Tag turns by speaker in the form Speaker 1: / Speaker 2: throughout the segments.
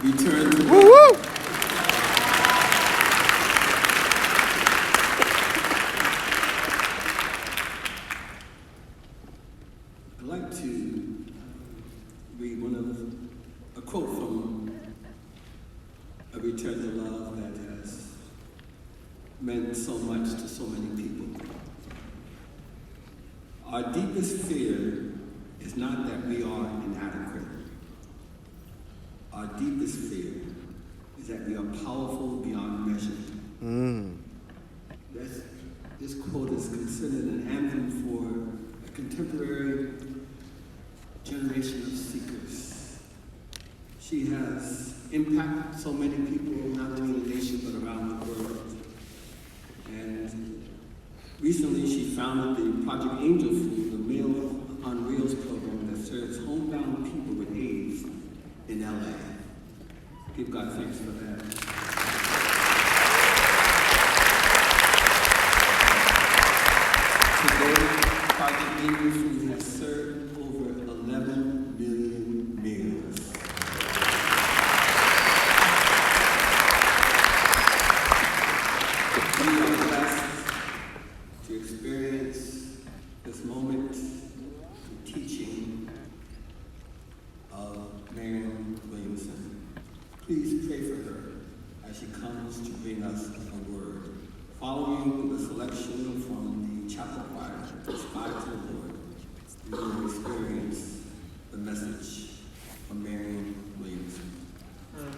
Speaker 1: Return to
Speaker 2: Woo-woo!
Speaker 1: I'd like to read a quote from A Return to Love that has meant so much to so many people. Our deepest fear is not that we are inadequate. Our deepest fear is that we are powerful beyond measure. This quote is considered an anthem for a contemporary generation of seekers. She has impacted so many people, not only in the nation, but around the world. And recently she founded the Project Angel Food, the Meal on Wheels program that serves homebound people with AIDS in LA. Give God thanks for that. Today, Project Angel Food has served over 11 million meals. We are blessed to experience this moment of teaching of Marianne Williamson. Please pray for her as she comes to bring us a word. Following with a selection from the chapel choir, Inspired to the Lord, we will experience the message of Marianne Williamson.
Speaker 3: Lord,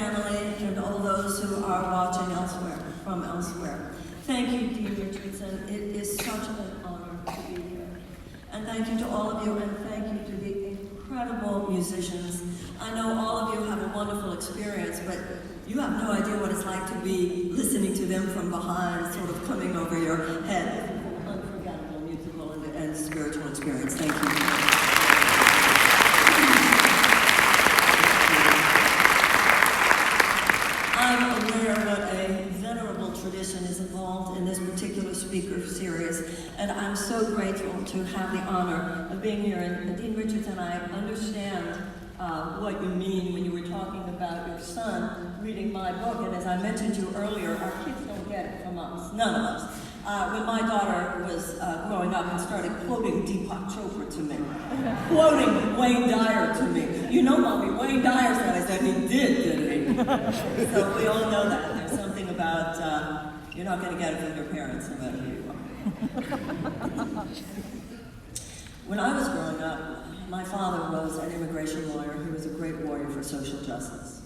Speaker 2: family and all those who are watching from elsewhere. Thank you, Dean Richardson. It is such an honor to be here. And thank you to all of you, and thank you to the incredible musicians. I know all of you have a wonderful experience, but you have no idea what it's like to be listening to them from behind, sort of coming over your head. Unforgettable musical and spiritual experience. Thank you. I'm aware what a venerable tradition is involved in this particular speaker series, and I'm so grateful to have the honor of being here. And Dean Richardson, I understand what you mean when you were talking about your son reading my book, and as I mentioned to you earlier, our kids don't get it from us, none of us. When my daughter was growing up and started quoting Deepak Chopra to me, quoting Wayne Dyer to me. You know, Mommy, Wayne Dyer said, I said, he didn't he? So we all know that. There's something about, you're not going to get it from your parents, no matter who you are. When I was growing up, my father was an immigration lawyer. He was a great warrior for social justice.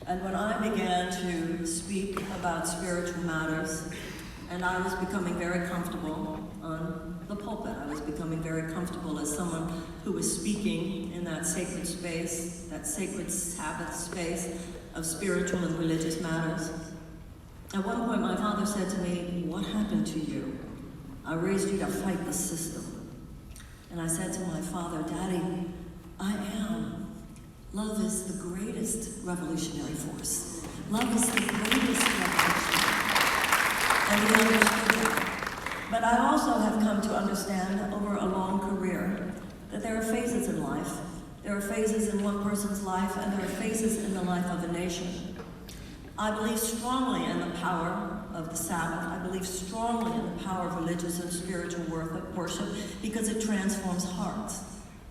Speaker 2: And when I began to speak about spiritual matters, and I was becoming very comfortable on the pulpit. I was becoming very comfortable as someone who was speaking in that sacred space, that sacred Sabbath space of spiritual and religious matters. At one point, my father said to me, "What happened to you? I raised you to fight the system." And I said to my father, "Daddy, I am. Love is the greatest revolutionary force. Love is the greatest revolution." And he understood that. But I also have come to understand over a long career that there are phases in life. There are phases in one person's life, and there are phases in the life of a nation. I believe strongly in the power of the Sabbath. I believe strongly in the power of religious and spiritual worship because it transforms hearts.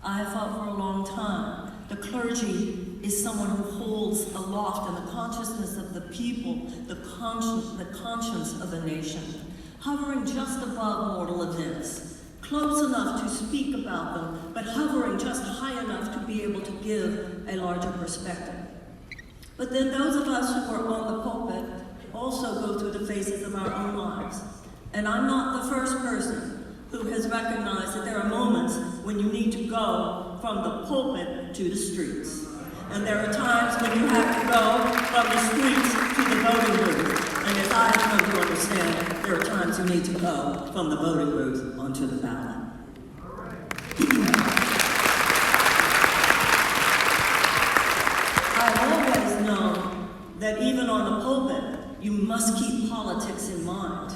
Speaker 2: I have felt for a long time the clergy is someone who holds aloft in the consciousness of the people, the conscience of a nation, hovering just above mortal events, close enough to speak about them, but hovering just high enough to be able to give a larger perspective. But then those of us who are on the pulpit also go through the phases of our own lives. And I'm not the first person who has recognized that there are moments when you need to go from the pulpit to the streets. And there are times when you have to go from the streets to the voting booth. And as I have come to understand, there are times you need to go from the voting booth onto the ballot. I've always known that even on the pulpit, you must keep politics in mind.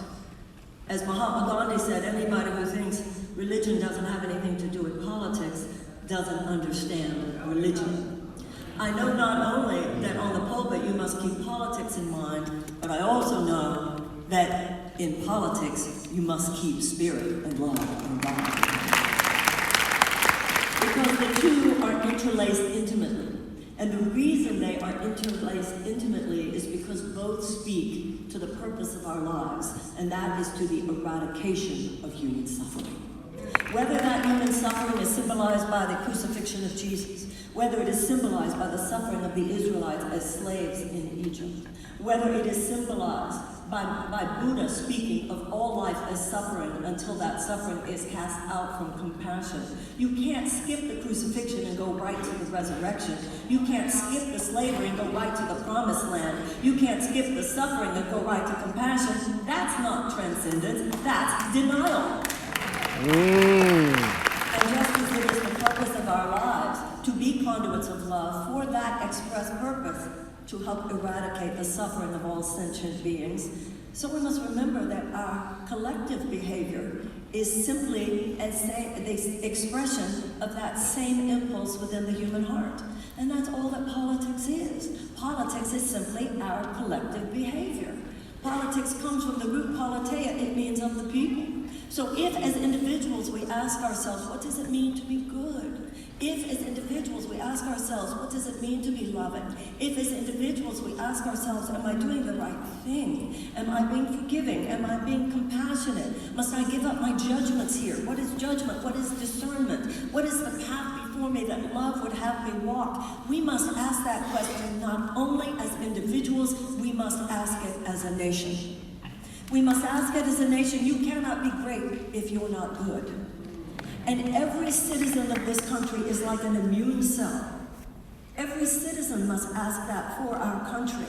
Speaker 2: As Mahatma Gandhi said, anybody who thinks religion doesn't have anything to do with politics doesn't understand religion. I know not only that on the pulpit you must keep politics in mind, but I also know that in politics you must keep spirit and love and God. Because the two are interlaced intimately. And the reason they are interlaced intimately is because both speak to the purpose of our lives, and that is to the eradication of human suffering. Whether that human suffering is symbolized by the crucifixion of Jesus, whether it is symbolized by the suffering of the Israelites as slaves in Egypt, whether it is symbolized by Buddha speaking of all life as suffering until that suffering is cast out from compassion. You can't skip the crucifixion and go right to the resurrection. You can't skip the slavery and go right to the promised land. You can't skip the suffering and go right to compassion. That's not transcendence, that's denial. And just as it is the purpose of our lives to be conduits of love for that express purpose, to help eradicate the suffering of all sentient beings. So we must remember that our collective behavior is simply the expression of that same impulse within the human heart. And that's all that politics is. Politics is simply our collective behavior. Politics comes from the root politeia, it means of the people. So if as individuals we ask ourselves, what does it mean to be good? If as individuals we ask ourselves, what does it mean to be loving? If as individuals we ask ourselves, am I doing the right thing? Am I being forgiving? Am I being compassionate? Must I give up my judgments here? What is judgment? What is discernment? What is the path before me that love would have me walk? We must ask that question not only as individuals, we must ask it as a nation. We must ask it as a nation. You cannot be great if you're not good. And every citizen of this country is like an immune cell. Every citizen must ask that for our country.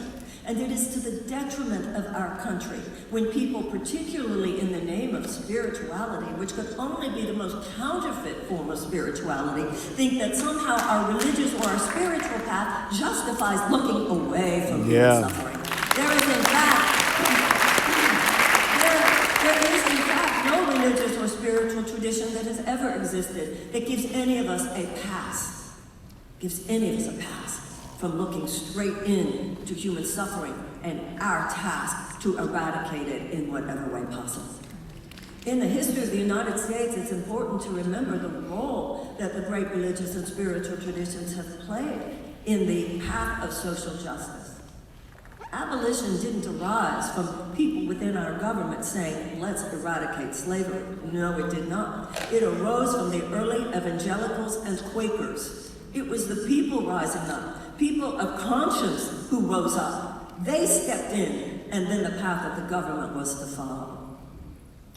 Speaker 2: And it is to the detriment of our country when people, particularly in the name of spirituality, which could only be the most counterfeit form of spirituality, think that somehow our religious or our spiritual path justifies looking away from human suffering. There is in fact no religious or spiritual tradition that has ever existed that gives any of us a pass. Gives any of us a pass from looking straight in to human suffering and our task to eradicate it in whatever way possible. In the history of the United States, it's important to remember the role that the great religious and spiritual traditions have played in the path of social justice. Abolition didn't arise from people within our government saying, let's eradicate slavery. No, it did not. It arose from the early evangelicals and Quakers. It was the people rising up, people of conscience who rose up. They stepped in, and then the path of the government was to follow.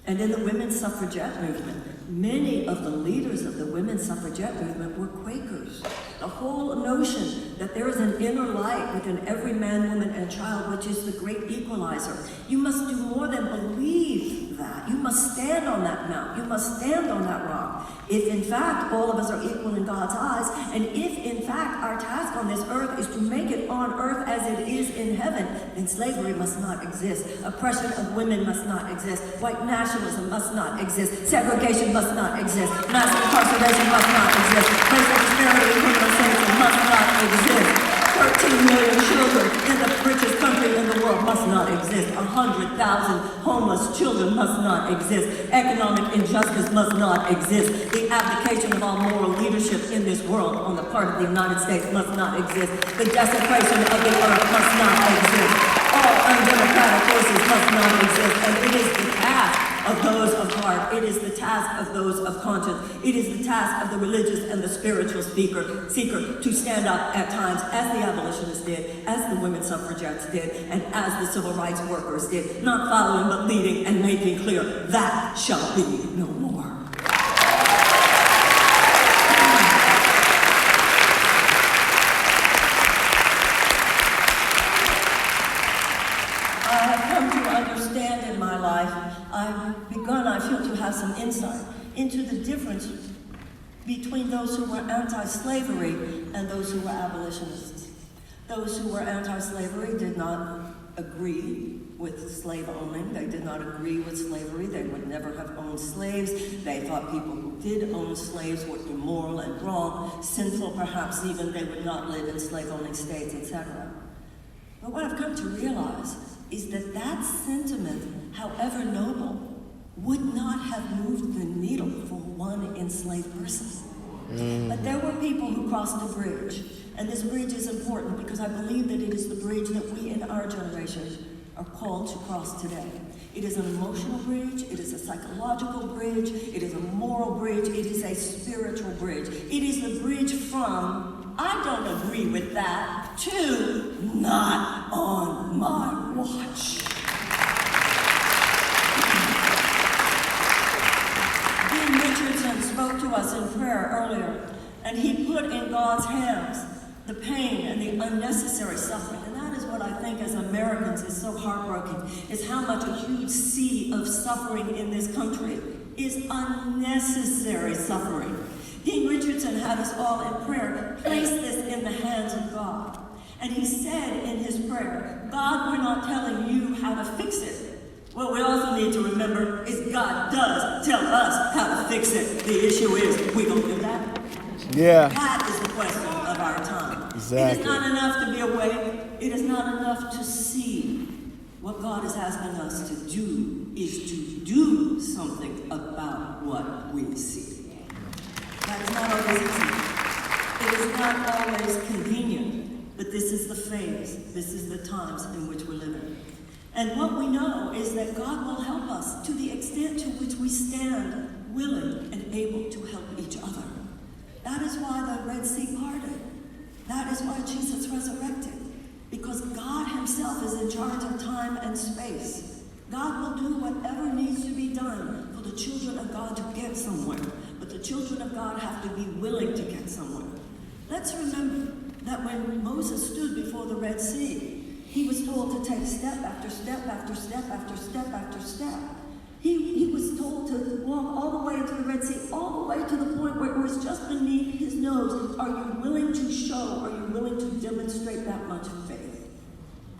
Speaker 2: And in the women's suffragette movement, many of the leaders of the women's suffragette movement were Quakers. The whole notion that there is an inner light within every man, woman, and child, which is the great equalizer. You must do more than believe that. You must stand on that mount. You must stand on that rock. If in fact all of us are equal in God's eyes, and if in fact our task on this earth is to make it on earth as it is in heaven, then slavery must not exist. Oppression of women must not exist. White nationalism must not exist. Segregation must not exist. Mass incarceration must not exist. Racial disparity in criminal sentencing must not exist. 13 million children in the richest country in the world must not exist. 100,000 homeless children must not exist. Economic injustice must not exist. The abdication of all moral leadership in this world on the part of the United States must not exist. The desecration of the earth must not exist. All undemocratic forces must not exist. And it is the task of those of heart. It is the task of those of conscience. It is the task of the religious and the spiritual seeker to stand up at times, as the abolitionists did, as the women's suffragettes did, and as the civil rights workers did, not following but leading and making clear that shall be no more. I feel to have some insight into the difference between those who were anti-slavery and those who were abolitionists. Those who were anti-slavery did not agree with slave owning. They did not agree with slavery. They would never have owned slaves. They thought people who did own slaves were immoral and wrong, sinful perhaps even. They would not live in slave-owning states, etc. But what I've come to realize is that that sentiment, however noble, would not have moved the needle for one enslaved person. But there were people who crossed the bridge, and this bridge is important because I believe that it is the bridge that we in our generation are called to cross today. It is an emotional bridge, it is a psychological bridge, it is a moral bridge, it is a spiritual bridge. It is the bridge from, I don't agree with that, to not on my watch. Spoke to us in prayer earlier, and he put in God's hands the pain and the unnecessary suffering. And that is what I think as Americans is so heartbreaking, is how much a huge sea of suffering in this country is unnecessary suffering. Dean Richardson had us all in prayer place this in the hands of God. And he said in his prayer, God, we're not telling you how to fix it. What we also need to remember is God does tell us how to fix it. The issue is, we don't do that.
Speaker 3: Yeah.
Speaker 2: That is the question of our time.
Speaker 3: Exactly.
Speaker 2: It is not enough to be awake. It is not enough to see. What God is asking us to do is to do something about what we see. That is not always easy. It is not always convenient, but this is the phase. This is the times in which we're living. And what we know is that God will help us to the extent to which we stand willing and able to help each other. That is why the Red Sea parted. That is why Jesus resurrected. Because God himself is in charge of time and space. God will do whatever needs to be done for the children of God to get somewhere. But the children of God have to be willing to get somewhere. Let's remember that when Moses stood before the Red Sea, he was told to take step after step after step after step after step. He was told to walk all the way to the Red Sea, all the way to the point where it was just beneath his nose. Are you willing to show, are you willing to demonstrate that much faith?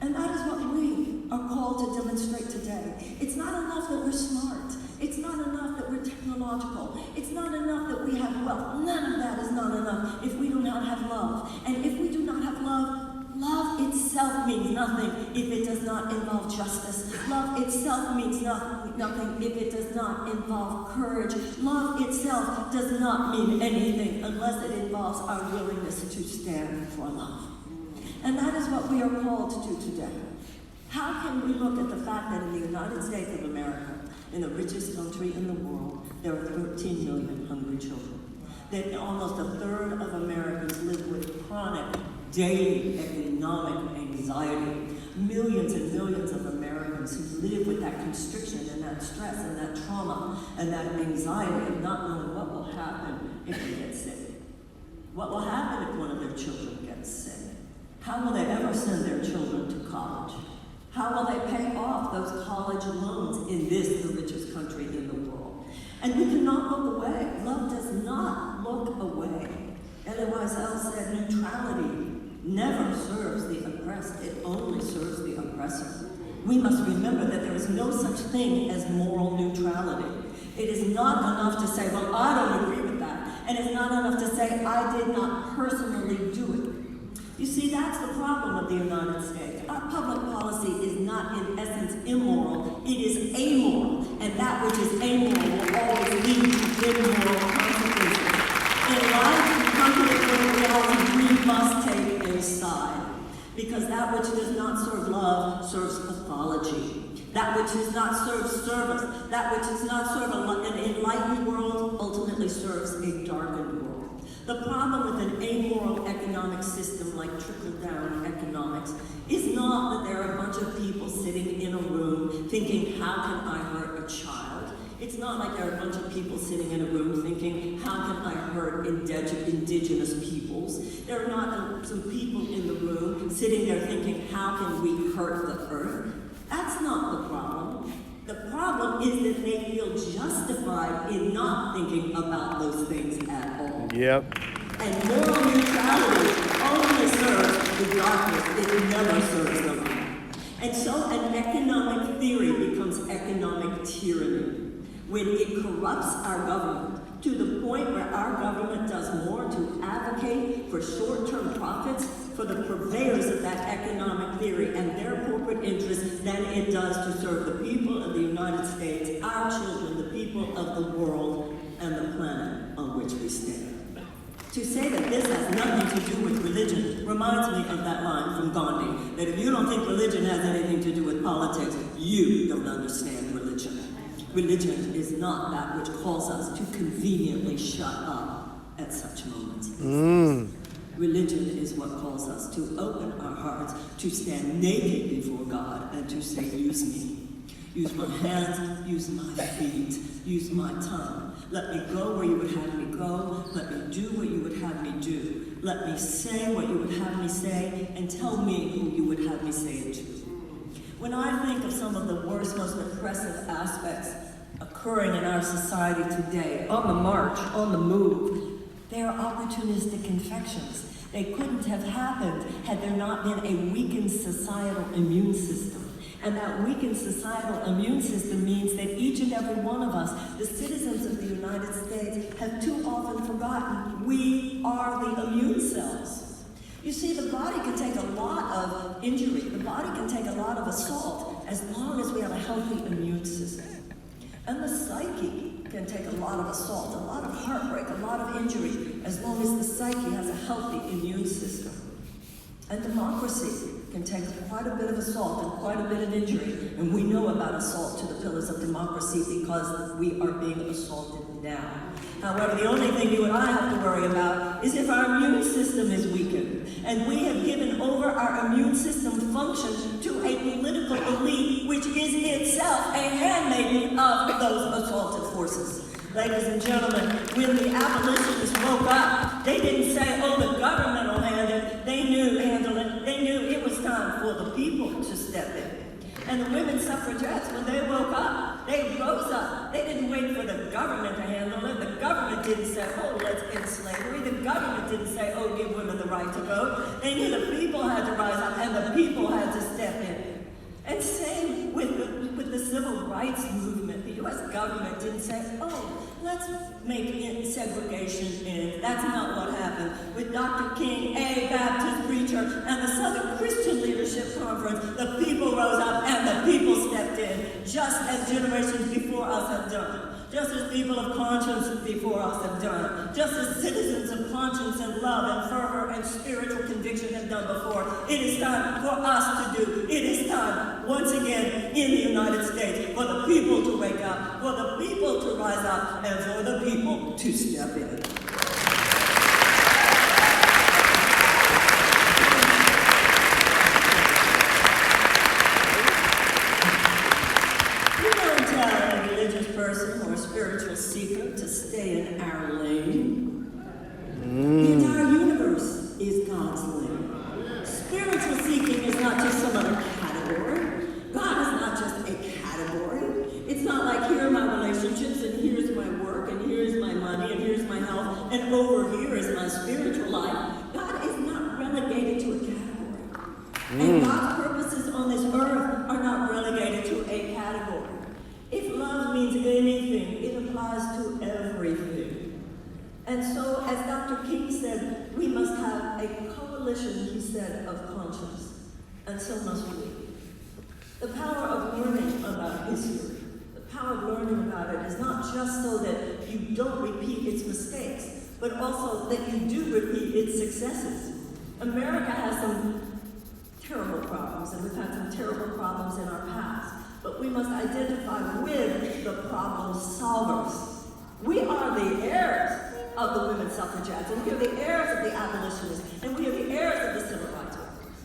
Speaker 2: And that is what we are called to demonstrate today. It's not enough that we're smart. It's not enough that we're technological. It's not enough that we have wealth. None of that is not enough if we do not have love. And if we do not have love, love itself means nothing if it does not involve justice. Love itself means nothing if it does not involve courage. Love itself does not mean anything unless it involves our willingness to stand for love. And that is what we are called to do today. How can we look at the fact that in the United States of America, in the richest country in the world, there are 13 million hungry children? That almost a third of Americans live with chronic, daily economic anxiety. Millions and millions of Americans who live with that constriction and that stress and that trauma and that anxiety of not knowing what will happen if they get sick. What will happen if one of their children gets sick? How will they ever send their children to college? How will they pay off those college loans in this, the richest country in the world? And we cannot look away. Love does not look away. Elie Wiesel said neutrality never serves the oppressed. It only serves the oppressor. We must remember that there is no such thing as moral neutrality. It is not enough to say, well, I don't agree with that. And it's not enough to say, I did not personally do it. You see, that's the problem of the United States. Our public policy is not, in essence, immoral. It is amoral. And that which is amoral will always lead to immoral consequences. In life, to come to the great reality, we must take a side. Because that which does not serve love serves pathology. That which does not serve service, that which does not serve an enlightened world, ultimately serves a darkened world. The problem with an amoral economic system like trickle-down economics is not that there are a bunch of people sitting in a room thinking, how can I hurt a child? It's not like there are a bunch of people sitting in a room thinking, how can I hurt indigenous peoples? There are not some people in the room sitting there thinking, how can we hurt the earth? That's not the problem. The problem is that they feel justified in not thinking about those things at all.
Speaker 3: Yep.
Speaker 2: And moral neutrality only serves the darkness. It never serves the light. And so an economic theory becomes economic tyranny when it corrupts our government to the point where our government does more to advocate for short-term profits for the purveyors of that economic theory and their corporate interests than it does to serve the people of the United States, our children, the people of the world, and the planet on which we stand. To say that this has nothing to do with religion reminds me of that line from Gandhi, that if you don't think religion has anything to do with politics, you don't understand religion. Religion is not that which calls us to conveniently shut up at such moments. Religion is what calls us to open our hearts, to stand naked before God, and to say, use me. Use my hands, use my feet, use my tongue. Let me go where you would have me go. Let me do what you would have me do. Let me say what you would have me say, and tell me who you would have me say it to. When I think of some of the worst, most oppressive aspects occurring in our society today, on the march, on the move, they are opportunistic infections. They couldn't have happened had there not been a weakened societal immune system. And that weakened societal immune system means that each and every one of us, the citizens of the United States, have too often forgotten we are the immune cells. You see, the body can take a lot of injury, the body can take a lot of assault, as long as we have a healthy immune system. And the psyche can take a lot of assault, a lot of heartbreak, a lot of injury, as long as the psyche has a healthy immune system. And democracy can take quite a bit of assault and quite a bit of injury, and we know about assault to the pillars of democracy because we are being assaulted now. However, the only thing you and I have to worry about is if our immune system is weakened. And we have given over our immune system function to a political elite, which is itself a handmaiden of those assaulted forces. Ladies and gentlemen, when the abolitionists woke up, they didn't say, oh, the government will handle it. They knew it was time for the people to step in. And the women suffragettes, when they woke up, they rose up. They didn't wait for the government to handle it. The government didn't say, oh, let's end slavery. The government didn't say, oh, give women the right to vote. They knew the people had to rise up and the people had to step in. And same with the civil rights movement. The U.S. government didn't say, oh, let's make segregation end. That's not what happened. With Dr. King, a Baptist preacher, and the Southern Christian Leadership Conference, the people rose up and the people stepped in, just as generations before us have done. Just as people of conscience before us have done. Just as citizens of conscience and love and fervor and spiritual conviction have done before. It is time for us to do. It is time, once again, in the United States, for the people to wake up, for the people to rise up, and for the people to step in. Person or spiritual seeker to stay in our lane. The entire universe is God's lane. Spiritual seeking is not just some other category. God is not just a category. It's not like here are my relationships and here's my work and here's my money and here's my health and over here is my spiritual life. God is not relegated to a category. And God's purposes on this earth are not relegated to a category. If love means anything, it applies to everything. And so, as Dr. King said, we must have a coalition, he said, of conscience. And so must we. The power of learning about history, the power of learning about it is not just so that you don't repeat its mistakes, but also that you do repeat its successes. America has some terrible problems, and we've had some terrible problems in our past. But we must identify with the problem solvers. We are the heirs of the women's suffragettes, and we are the heirs of the abolitionists, and we are the heirs of the civil rights workers.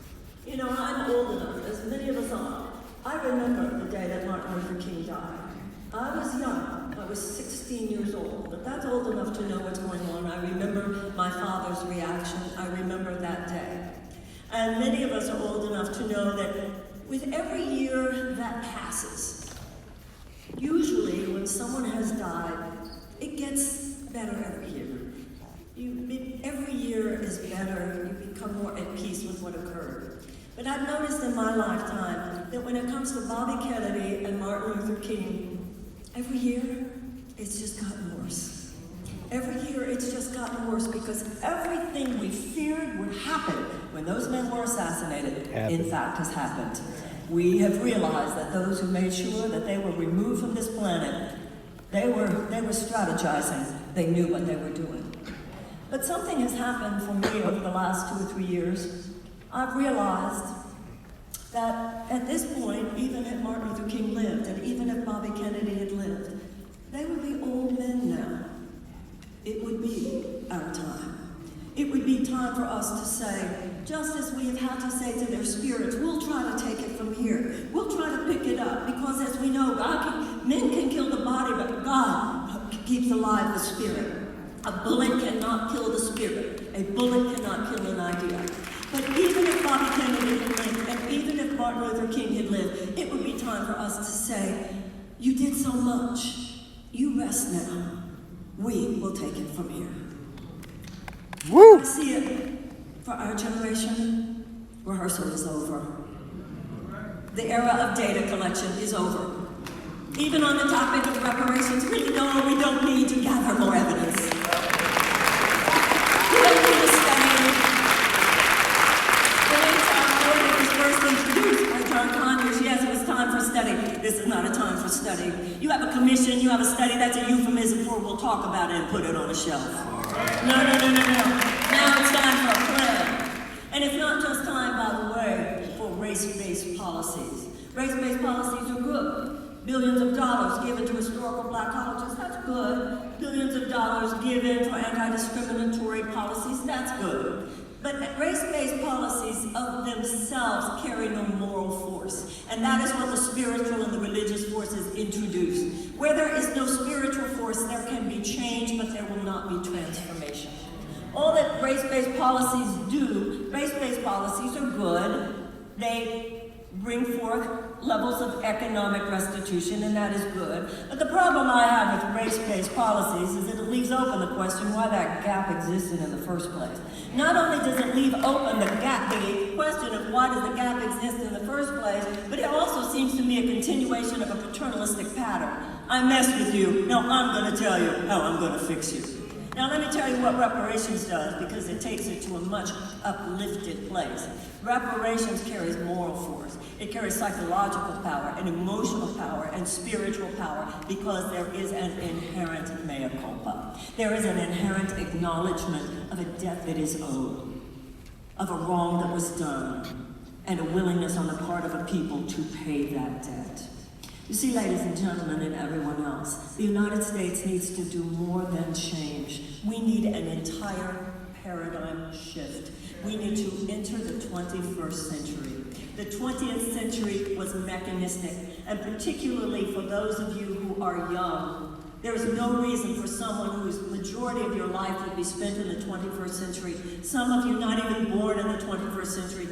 Speaker 2: You know, I'm old enough, as many of us are. I remember the day that Martin Luther King died. I was young. I was 16 years old, but that's old enough to know what's going on. I remember my father's reaction. I remember that day. And many of us are old enough to know that with every year that passes, usually when someone has died, it gets better every year. Every year is better, you become more at peace with what occurred. But I've noticed in my lifetime that when it comes to Bobby Kennedy and Martin Luther King, every year it's just gotten worse. Every year it's just gotten worse because everything we feared would happen when those men were assassinated, in fact, has happened. We have realized that those who made sure that they were removed from this planet, they were strategizing. They knew what they were doing. But something has happened for me over the last 2 or 3 years. I've realized that at this point, even if Martin Luther King lived, and even if Bobby Kennedy had lived, they would be old men now. It would be our time. It would be time for us to say, just as we have had to say to their spirits, we'll try to take it from here. We'll try to pick it up, because as we know, men can kill the body, but God keeps alive the spirit. A bullet cannot kill the spirit. A bullet cannot kill an idea. But even if Bobby Kennedy had lived, and even if Martin Luther King had lived, it would be time for us to say, you did so much. You rest now. We will take it from here.
Speaker 3: Woo!
Speaker 2: I see it for our generation. Rehearsal is over. The era of data collection is over. Even on the topic of reparations, really, no, we don't need to gather more evidence. We don't need to study. The late John Ford was first introduced by John Conyers. Yes, it was time for study. This is not a time for study. You have a commission, you have a study, that's a euphemism for we'll talk about it and put it on a shelf. No. Now it's time for a plan. And it's not just time, by the way, race-based policies. Race-based policies are good. Billions of dollars given to historical black colleges, that's good. Billions of dollars given for anti-discriminatory policies, that's good. But race-based policies of themselves carry no moral force. And that is what the spiritual and the religious forces introduce. Where there is no spiritual force, there can be change, but there will not be transformation. All that race-based policies do, race-based policies are good. They bring forth levels of economic restitution, and that is good. But the problem I have with race-based policies is that it leaves open the question why that gap existed in the first place. Not only does it leave open the question of why does the gap exist in the first place, but it also seems to me a continuation of a paternalistic pattern. I mess with you, now I'm going to tell you how I'm going to fix you. Now let me tell you what reparations does, because it takes it to a much uplifted place. Reparations carries moral force. It carries psychological power and emotional power and spiritual power, because there is an inherent mea culpa. There is an inherent acknowledgement of a debt that is owed, of a wrong that was done, and a willingness on the part of a people to pay that debt. You see, ladies and gentlemen, and everyone else, the United States needs to do more than change. We need an entire paradigm shift. We need to enter the 21st century. The 20th century was mechanistic, and particularly for those of you who are young, there is no reason for someone whose majority of your life would be spent in the 21st century, some of you not even born in the 21st century,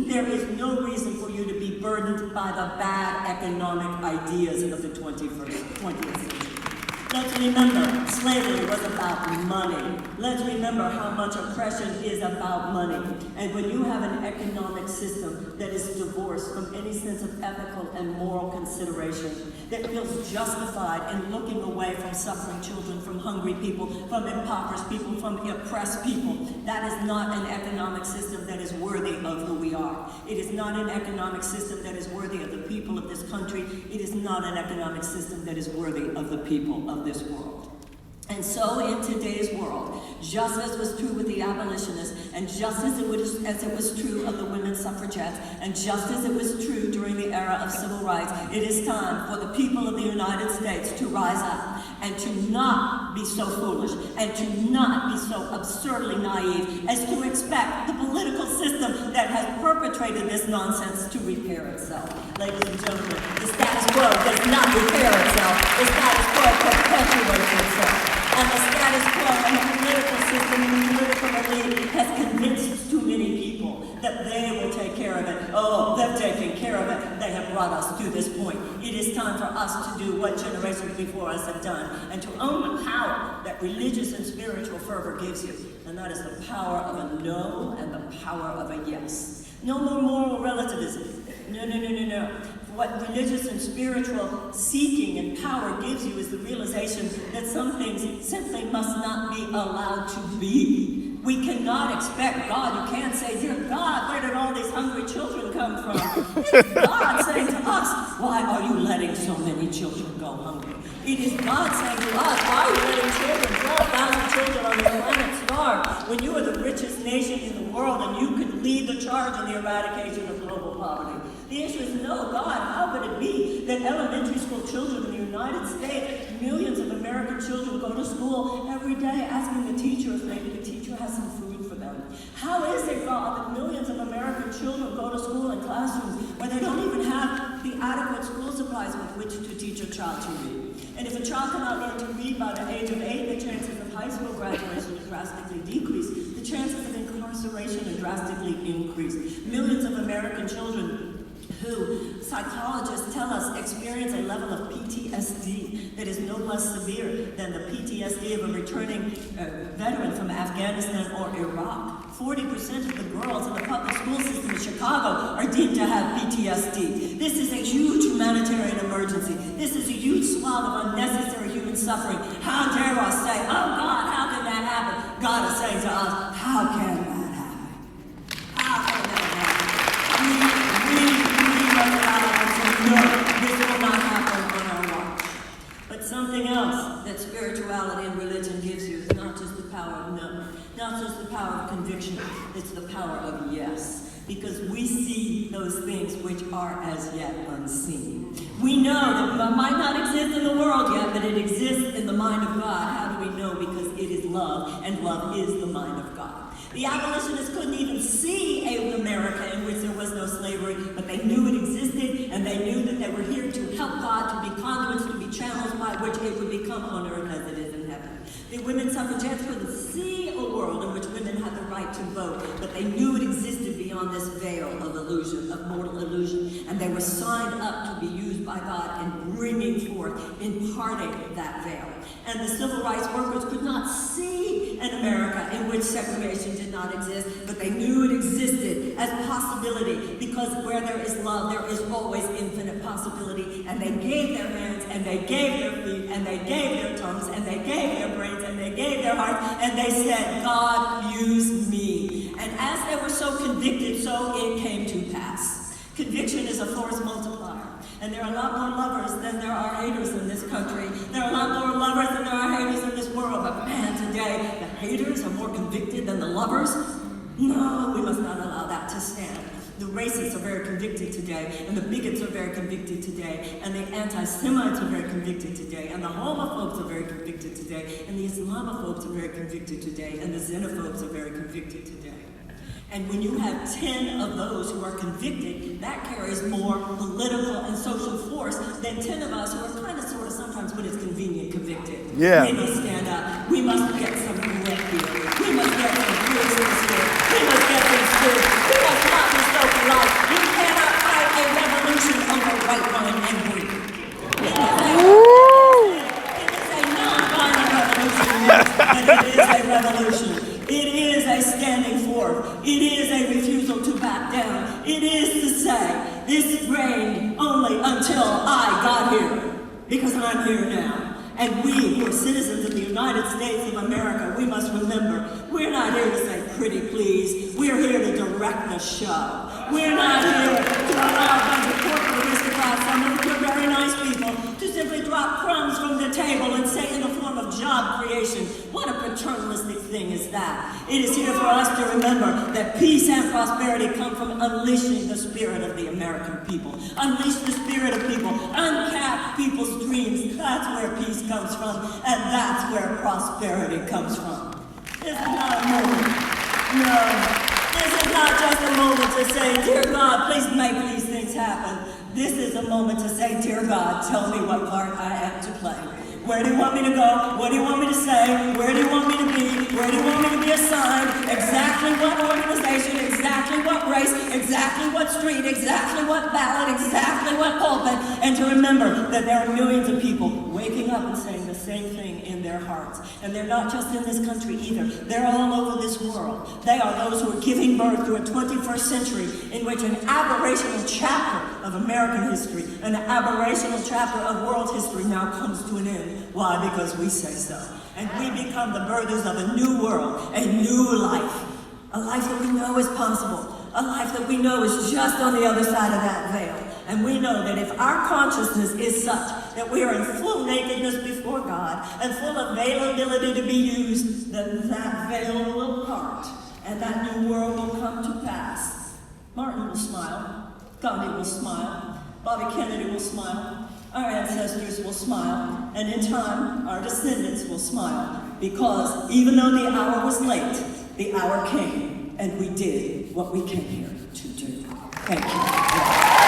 Speaker 2: there is no reason for you to be burdened by the bad economic ideas of the 20th century. Let's remember, slavery was about money. Let's remember how much oppression is about money. And when you have an economic system that is divorced from any sense of ethical and moral consideration, that feels justified in looking away from suffering children, from hungry people, from impoverished people, from oppressed people, that is not an economic system that is worthy of who we are. It is not an economic system that is worthy of the people of this country. It is not an economic system that is worthy of the people of this world. And so in today's world, just as was true with the abolitionists, and just as it was true of the women's suffragettes, and just as it was true during the era of civil rights, it is time for the people of the United States to rise up and to not be so foolish and to not be so absurdly naive as to expect the political system that has perpetrated this nonsense to repair itself. Ladies and gentlemen, the status quo does not repair itself. The status quo perpetuates itself. And the status quo and the political system and the political elite has convinced too many people that they will take care of it. Oh, they've taken care of it. They have brought us to this point. It is time for us to do what generations before us have done, and to own the power that religious and spiritual fervor gives you. And that is the power of a no and the power of a yes. No more moral relativism. No. What religious and spiritual seeking and power gives you is the realization that some things simply must not be allowed to be. We cannot expect God. You can't say, dear God, where did all these hungry children come from? It's God saying to us, why are you letting so many children go hungry? It is God saying to us, why are you letting children, 12,000 children on this planet starve, when you are the richest nation in the world and you could lead the charge in the eradication of global poverty? The issue is, no, God, how could it be that elementary school children in the United States, millions of American children go to school every day asking the teacher if maybe the teacher has some food for them? How is it, God, that millions of American children go to school in classrooms where they don't even have the adequate school supplies with which to teach a child to read? And if a child cannot learn to read by the age of 8, the chances of high school graduation is drastically decreased. The chances of incarceration are drastically increased. Millions of American children who psychologists tell us experience a level of PTSD that is no less severe than the PTSD of a returning veteran from Afghanistan or Iraq. 40% of the girls in the public school system in Chicago are deemed to have PTSD. This is a huge humanitarian emergency. This is a huge swath of unnecessary human suffering. How dare us say, oh God, how can that happen? God is saying to us, how can that happen? How can that happen? No, this will not happen on our watch. But something else that spirituality and religion gives you is not just the power of no, not just the power of conviction, it's the power of yes. Because we see those things which are as yet unseen. We know that love might not exist in the world yet, but it exists in the mind of God. How do we know? Because it is love, and love is the mind of God. The abolitionists couldn't even see an America in which there was no slavery, but they knew it existed, and they knew that they were here to help God, to be conduits, to be channels by which it would become on earth as it is in heaven. The women suffragettes couldn't see a world in which women had the right to vote, but they knew it existed beyond this veil of illusion, of mortal illusion, and they were signed up to be used by God in bringing forth, imparting that veil. And the civil rights workers could not see an America in which segregation did not exist, but they knew it existed as possibility, because where there is love, there is always infinite possibility. And they gave their hands, and they gave their feet, and they gave their tongues, and they gave their brains, and they gave their hearts, and they said, God, use me. And as they were so convicted, so it came to pass. Conviction is a force multiplier. And there are a lot more lovers than there are haters in this country. There are a lot more lovers than there are haters in this world. But man, today, the haters are more convicted than the lovers. No, we must not allow that to stand. The racists are very convicted today, and the bigots are very convicted today, and the anti-Semites are very convicted today, and the homophobes are very convicted today, and the Islamophobes are very convicted today, and the xenophobes are very convicted today. And when you have 10 of those who are convicted, that carries more political and social force than 10 of us who are kind of, sort of, sometimes when it's convenient, convicted.
Speaker 3: Yeah.
Speaker 2: We must stand up. We must get some correct here. We must get some fierceness here. We must get some spirit. We must not be so polite. You cannot fight a revolution over white wine and drink. It is a non-violent revolution, but it is a revolution. It is a standing forth. It is a refusal to back down. It is to say, this reigned only until I got here, because I'm here now. And we, who are citizens of the United States of America, we must remember, we're not here to say pretty please. We're here to direct the show. We're not here to allow a bunch of corporate aristocrats, some of them are very nice people, to simply drop crumbs from the table and say in the form of job creation. What a paternalistic thing is that? It is here for us to remember that peace and prosperity come from unleashing the spirit of the American people. Unleash the spirit of people. Uncap people's dreams. That's where peace comes from, and that's where prosperity comes from. This is not a moment. No. This is not just a moment to say, dear God, please make these things happen. This is a moment to say, dear God, tell me what part I am to play. Where do you want me to go? What do you want me to say? Where do you want me to be? Where do you want me to be assigned? Exactly what organization, exactly what race, exactly what street, exactly what ballot, exactly what pulpit. And to remember that there are millions of people waking up and saying the same thing in their hearts. And they're not just in this country either. They're all over this world. They are those who are giving birth to a 21st century in which an aberrational chapter of American history, an aberrational chapter of world history now comes to an end. Why? Because we say so. And we become the birthers of a new world, a new life. A life that we know is possible. A life that we know is just on the other side of that veil. And we know that if our consciousness is such that we are in full nakedness before God and full availability to be used, then that veil will part and that new world will come to pass. Martin will smile. Gandhi will smile. Bobby Kennedy will smile. Our ancestors will smile, and in time, our descendants will smile, because even though the hour was late, the hour came, and we did what we came here to do. Thank you.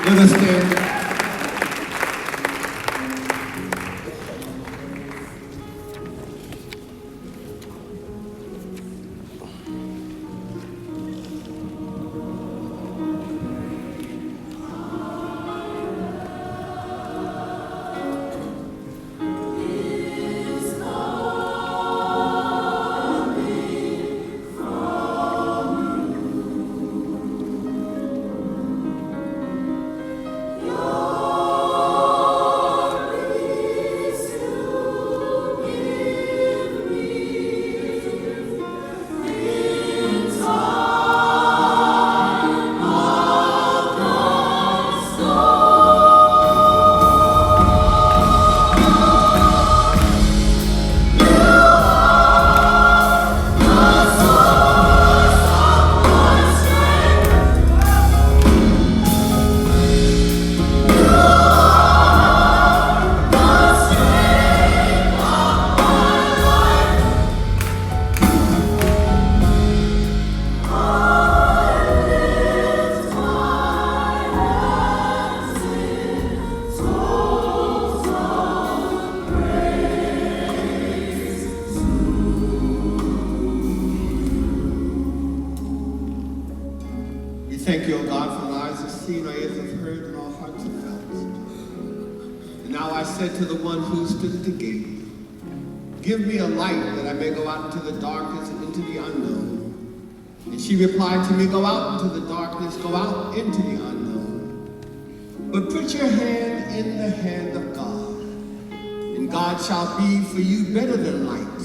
Speaker 1: Let us stand. Thank you, O God, for the eyes have seen, our ears have heard, and our hearts have felt. And now I said to the one who stood at the gate, give me a light that I may go out into the darkness and into the unknown. And she replied to me, go out into the darkness, go out into the unknown. But put your hand in the hand of God, and God shall be for you better than light,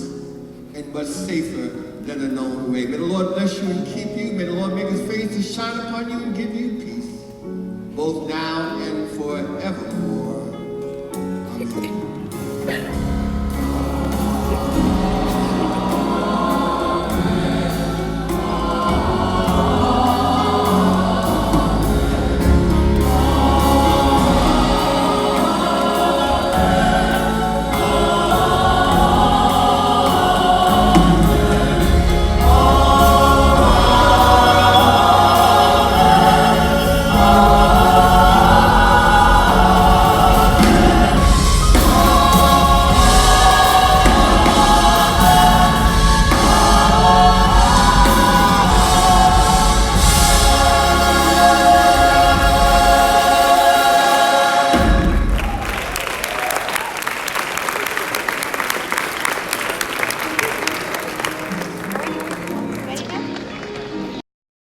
Speaker 1: and much safer than a known way. May the Lord bless you and keep you. May the Lord make his face to shine upon you and give you peace, both now and forevermore. Amen.